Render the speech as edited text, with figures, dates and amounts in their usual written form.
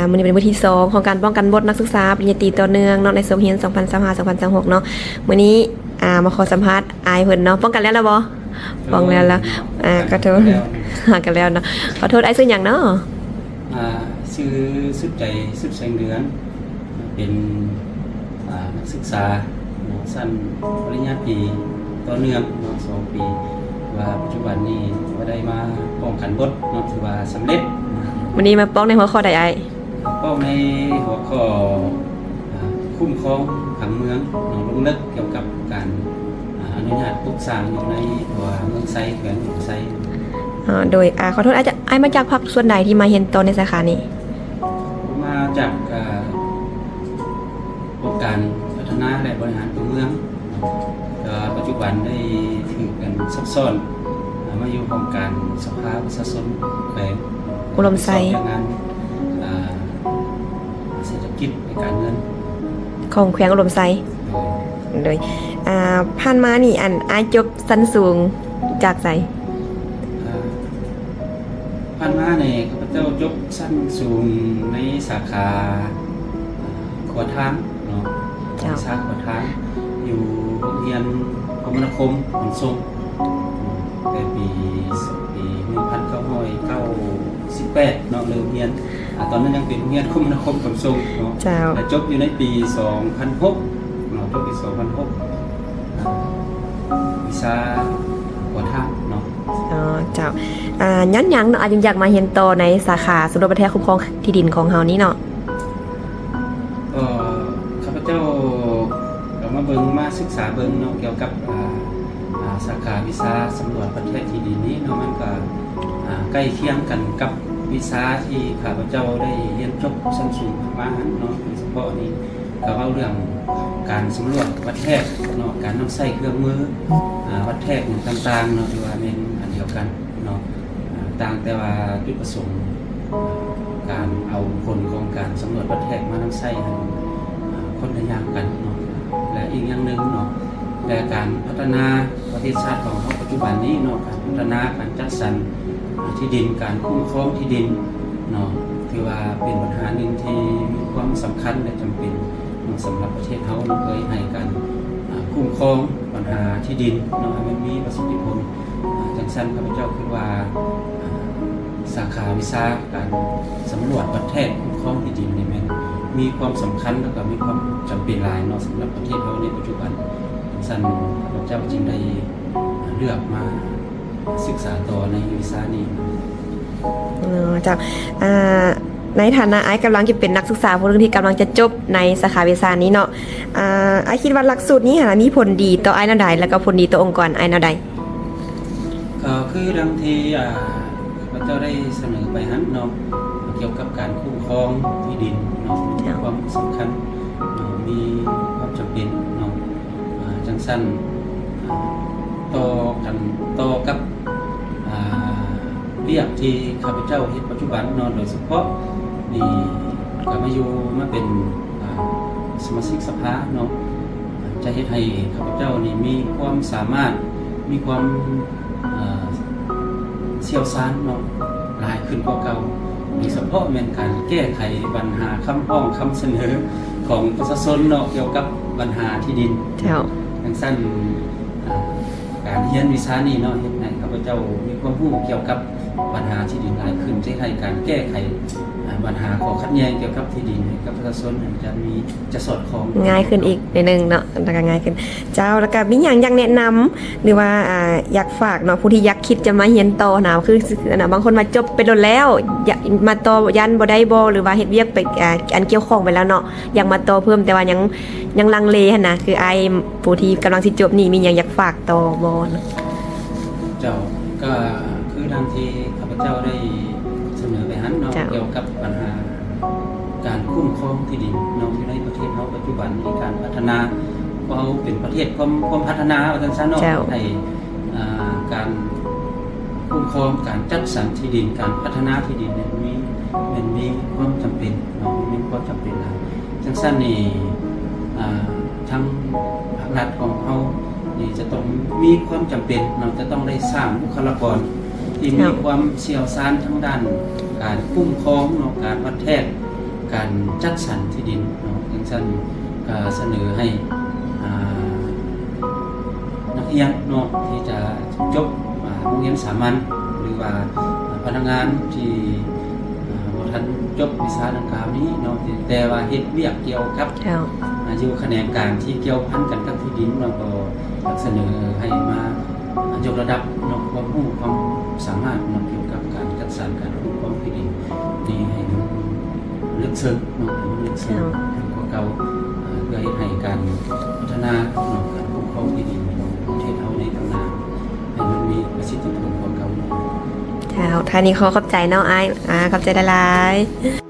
มื้อนี้เป็นมื้อที่2ของการป้องกันบทนักศึกษาปริญญาตรีต่อเนื่องเนาะในสมเฮียน2025-2026เนาะมื้อนี้มาขอสัมภาษณ์อายเพิ่นเนาะป้องกันแล้วล่ะบ่ป้องแล้วแล้วขอโทษหากันแล้วเนาะขอโทษอ้ายชื่อหยังเนาะชื่อสุดใจสุดแสงเดือนเป็นนักศึกษาสั้นปริญญาตรีต่อเนื่องเนาะ2 ปีว่าปัจจุบันนี้ว่าได้มาป้องกันบทเนาะถือว่าสำเร็จวันนี้มาป้องในหัวข้อใดอ้ายป้องในหัวข้อคุ้มครองผังเมืองเนาะลงลึกเกี่ยวกับการอนุญาตปลูกสร้างอยู่ในตัวเมืองไซแขวงหลวงไซโดยขอโทษอ้ายมาจากภาคส่วนใดที่มาเรียนต่อในสาขานี้มาจากองค์การพัฒนาและบริหารตัวเมืองปัจจุบันได้ถือกันซับซ้อนมาอยู่องค์การสภาประชาชนแขวงอุดมไซงานเศรษฐกิจในการเงินของแขวงอุดมไซโดยผ่านมานี่อ้ายจบชั้นสูงจากไสผ่านมาเนี่ยข้าพเจ้าจบชั้นสูงในสาขาขอทางเนาะสาขาขอทางอยู่โรงเรียนคมนาคมขนส่งแต่ปี1998เนาะเริ่มเรียนตอนนั้นยังเป็นโรงเรียนคมนาคมขนส่งเนาะแต่จบอยู่ในปี2006เนาะจบปี2006วิชาขอทางเนาะเจ้าย้อนหยังเนาะอยากมาเรียนต่อในสาขาสำรวจประเทศคุ้มครองที่ดินของเฮานี้เนาะข้าพเจ้ามาเบิ่งมาศึกษาเบิ่งเนาะเกี่ยวกับสาขาวิชาสำรวจประเทศที่ดินนี้เนาะมันก็ใกล้เคียงกันกับวิชาที่ข้าพเจ้าได้เรียนจบชั้นสูงมาเนาะโดยเฉพาะนี้ก็เว้าเรื่องการสำรวจประเทศเนาะการนำใช้เครื่องมือวัดแทกต่างๆเนาะที่ว่าเป็นอันเดียวกันเนาะต่างแต่ว่าจุดประสงค์การเอาผลของการสำรวจวัดแทกมานำใช้ให้คนละอย่างกันเนาะและอีกอย่างหนึ่งเนาะและการพัฒนาประเทศชาติของเราปัจจุบันนี้เนาะการพัฒนาการจัดสรรที่ดินการคุ้มครองที่ดินเนาะถือว่าเป็นปัญหาหนึ่งที่มีความสำคัญและจำเป็นสำหรับประเทศเราเลยให้การคุ้มครองปัญหาที่ดินเนาะให้มันมีประสิทธิผลจังสั้นข้าพเจ้าคิดว่าสาขาวิชาการสำรวจประเทศคุ้มครองที่ดินนี่มันมีความสำคัญแล้วก็มีความจำเป็นหลายเนาะสำหรับประเทศเราในปัจจุบันจังสั้นข้าพเจ้าจึงได้เลือกมาศึกษาต่อในวิชานี้จากในฐานะไอ้กำลังจะเป็นนักศึกษาผู้ที่กำลังจะจบในสาขาวิชานี้เนาะไอ้คิดว่าหลักสูตรนี้มีผลดีต่อไอ้แนวใดแล้วก็ผลดีต่อองค์กรไอ้แนวใดก็คือดังที่พระเจ้าได้เสนอไปนั้นเนาะเกี่ยวกับการคุ้มครองที่ดินเนาะมีความสำคัญมีความจำเป็นเนาะจังสั้นต่อกับเรียกที่ข้าพเจ้าเฮ็ดปัจจุบันเนาะโดยเฉพาะนี่ก็มาอยู่มาเป็นสมาชิกสภาเนาะจะเฮ็ดให้ข้าพเจ้านี่มีความสามารถมีความเชี่ยวชาญเนาะหลายขึ้นกว่าเก่าโดยเฉพาะเป็นการแก้ไขปัญหาคำร้องคำเสนอของประชาชนเนาะเกี่ยวกับปัญหาที่ดินดังสั้นการเรียนวิชานี้เนาะเฮ็ดให้ข้าพเจ้ามีความรู้เกี่ยวกับปัญหาที่ดินหลายขึ้นจะให้การแก้ไขปัญหาข้อขัดแย้งเกี่ยวกับที่ดินกับประชาชนจะสอดคล้องง่ายขึ้นอีกนิดนึงเนาะแล้วก็ง่ายขึ้นเจ้าแล้วก็มีอย่างอยากแนะนำหรือว่าอยากฝากเนาะผู้ที่อยากคิดจะมาเรียนต่อนะคือบางคนมาจบไปโดนแล้วอยากมาต่อยันบ่ได้บ่หรือว่าเฮ็ดเวียกไปอันเกี่ยวข้องไปแล้วเนาะอยากมาต่อเพิ่มแต่ว่ายังลังเลหั่นนะคือไอ้ผู้ที่กำลังสิจบนี่มีอย่างอยากฝากต่อบ่เจ้าก็คือดังที่ข้าพเจ้าได้เสนอไปหันเนาะเกี่ยวกับปัญหาการคุ้มครองที่ดินเนาะในประเทศเราปัจจุบันมีการพัฒนาเราเป็นประเทศความพัฒนาว่าจังซั่นเนาะให้การคุ้มครองการจัดสรรที่ดินการพัฒนาที่ดินเนี่ยมีความจำเป็นเนาะมีความจำเป็นนะจังซั่นนี่ทั้งภาครัฐของเรานี่จะต้องมีความจำเป็นเราจะต้องได้สร้างบุคลากรที่มีความเชี่ยวชาญทั้งด้านการคุ้มครองเนาะการวัดแทก การจัดสรรที่ดินเนาะอย่างเช่นก็เสนอให้นักเรียนเนาะที่จะจบโรงเรียนสามัญหรือว่าพนักงานที่บ่ทันจบวิชาดังกล่าวนี้เนาะแต่ว่าเฮ็ดเวียกเกี่ยวกับ เจ้า อยู่แขนงการที่เกี่ยวพันกันกับที่ดินเราก็อยากเสนอให้มายกระดับเนาะความรู้ความสามารถเนาะเกี่ยวกับการจัดสรรการคุ้มครองที่ดินนี่ให้มันลึกซึ้งเนาะให้มันลึกซึ้งให้กว่าเก่าเพื่อให้การพัฒนาเนาะการคุ้มครองที่ดินของประเทศเฮาในข้างหน้าให้มันมีประสิทธิผลกว่าเก่าเนาะ เจ้าท่านี้ขอขอบใจเนาะอ้ายขอบใจหลายๆ